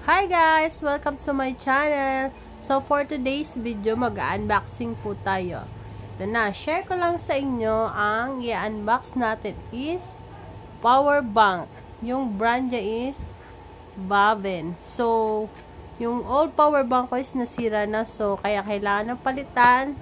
Hi guys! Welcome to my channel! So for today's video, mag-unboxing po tayo. Ito na, share ko lang sa inyo ang i-unbox natin is power bank. Yung brand niya is Vaven. So, yung old power bank ko is nasira na, so kaya kailangan ng palitan.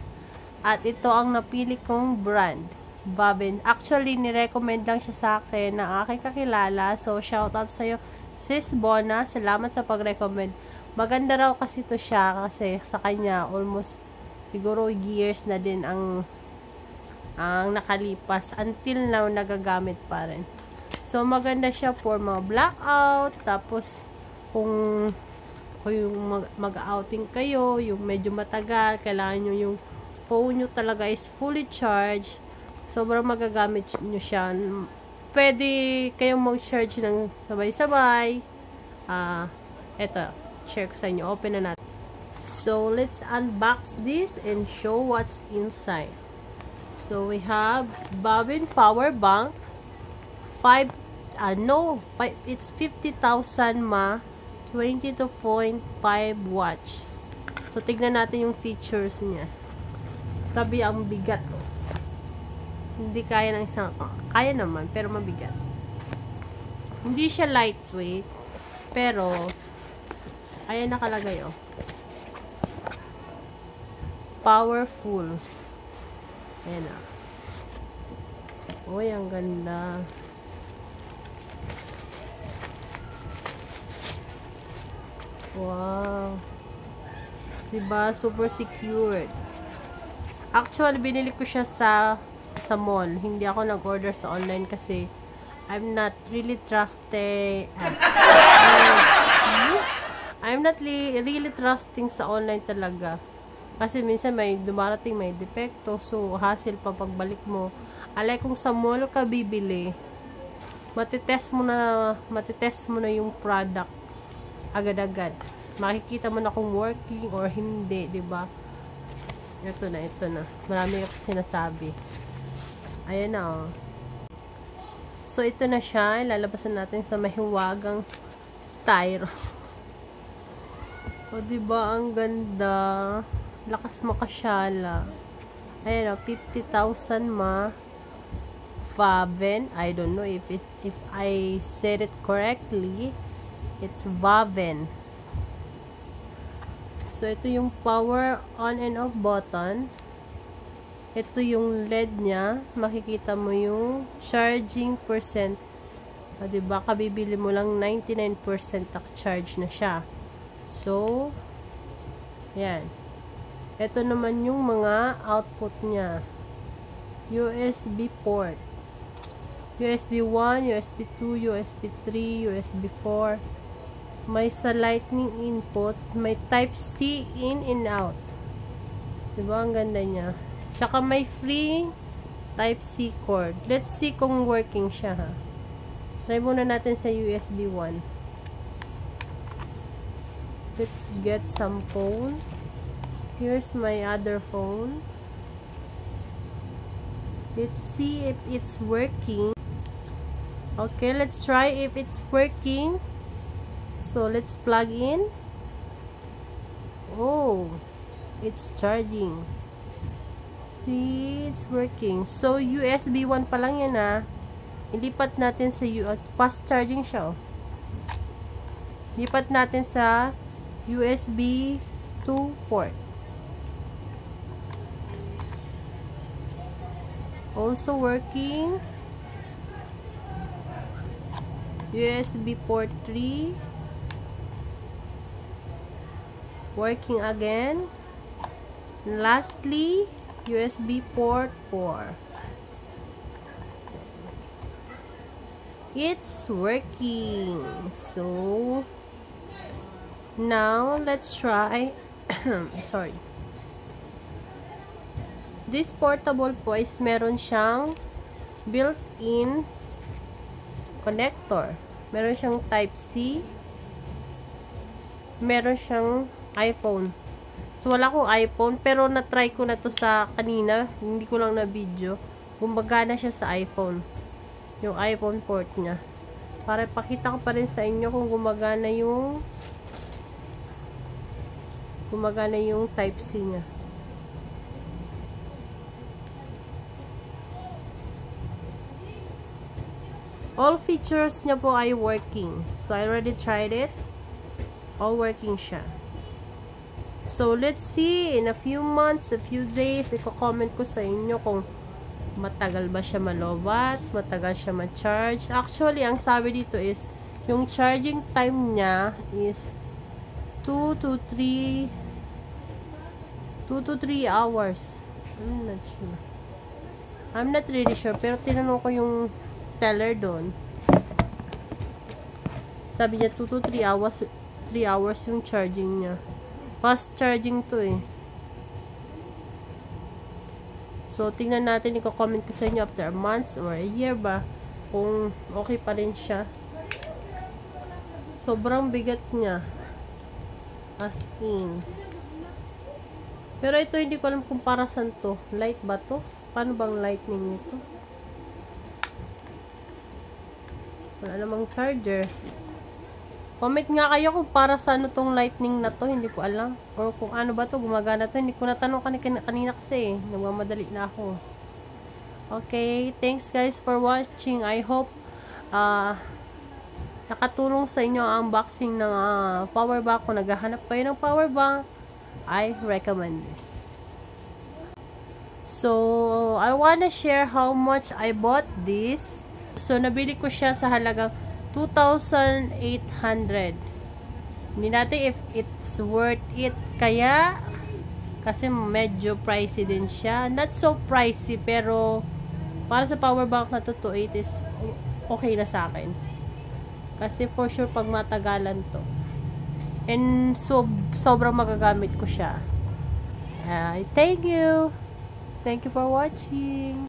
At ito ang napili kong brand, Vaven. Actually, nirecommend lang siya sa akin ng aking kakilala. So, shoutout sa'yo, Sis Bona. Salamat sa pag-recommend. Maganda raw kasi to siya kasi sa kanya almost siguro years na din ang nakalipas. Until now, nagagamit pa rin. So, maganda siya for mga blackout. Tapos, kung yung mag-outing kayo, yung medyo matagal, kailangan nyo yung phone nyo talaga is fully charged. Sobrang magagamit nyo siya. Pwede kayong mag-charge ng sabay-sabay. Eto, share ko sa inyo. Open na natin. So, let's unbox this and show what's inside. So, we have Vaven Power Bank. It's 50,000 mAh. 22.5 watts. So, tignan natin yung features niya. Tabi ang bigat. Hindi kaya ng isang, kaya naman, pero mabigat. Hindi siya lightweight, pero, ayan nakalagay, oh. Powerful. Ayan na. Uy, ang ganda. Wow. Diba? Super secured. Actually, binili ko siya sa mall. Hindi ako nag-order sa online kasi I'm not really trusting really trusting sa online talaga. Kasi minsan may dumarating, may depekto. So, hassle pa pagbalik mo. Alay kung sa mall ka bibili, matitest mo na yung product agad-agad. Makikita mo na kung working or hindi, 'di ba? Ito na. Marami ako sinasabi. Ayan na, oh. So, ito na siya. Lalabasan natin sa mahiwagang styro. O, diba? Ang ganda. Lakas makasyala. Ayan, oh. 50,000 mAh. Vaven. I don't know if I said it correctly. It's Vaven. So, ito yung power on and off button. Ito yung LED niya. Makikita mo yung charging percent. O, diba? Kabibili mo lang 99% charge na siya. So, yan. Ito naman yung mga output niya. USB port. USB 1, USB 2, USB 3, USB 4. May sa lightning input. May type C in and out. Diba? Ang ganda niya. Tsaka may free type C cord. Let's see kung working siya, ha. Try muna natin sa USB 1. Let's get some phone. Here's my other phone. Let's see if it's working. Okay, let's try if it's working. So, let's plug in. Oh, it's charging. See, it's working. So, USB 1 pa lang yan, ha. Ilipat natin sa fast charging siya, oh. Lipat natin sa USB 2 port. Also working. USB port 3. Working again. And lastly, USB port 4. It's working. So, now let's try. Sorry. This portable po is meron siyang built-in connector. Meron siyang type C. Meron siyang iPhone. So, wala akong iPhone, pero na-try ko na to sa kanina. Hindi ko lang na-video. Gumagana siya sa iPhone. Yung iPhone port niya. Para pakita ko pa rin sa inyo kung gumagana yung gumagana yung Type-C niya. All features niya po ay working. So, I already tried it. All working siya. So, let's see. In a few months, a few days, i-comment ko sa inyo kung matagal ba siya malobat, matagal siya ma-charge. Actually, ang sabi dito is, yung charging time niya is 2 to 3 hours. I'm not really sure. Pero tinanong ko yung teller doon. Sabi niya 2 to 3 hours yung charging niya. Fast charging to eh. So, tingnan natin, i-comment ko sa inyo after a month or a year ba kung okay pa rin siya. Sobrang bigat niya. As in. Pero ito, hindi ko alam kung para saan to. Light ba to? Paano bang lightning nito? Wala namang charger. Comment nga kayo kung para sa ano tong lightning na to. Hindi ko alam. Or kung ano ba to, gumagana to. Hindi ko natanong kanina kasi. Nagmamadali na ako. Okay. Thanks guys for watching. I hope nakatulong sa inyo ang unboxing ng power bank. Kung naghahanap kayo ng power bank, I recommend this. So, I wanna share how much I bought this. So, nabili ko siya sa halagang 2,800. Hindi natin if it's worth it. Kaya, kasi medyo pricey din siya. Not so pricey, pero para sa power bank na to, 2,800 is okay na sa akin. Kasi for sure, pag matagalan to. And sobrang magagamit ko siya. Thank you. Thank you for watching.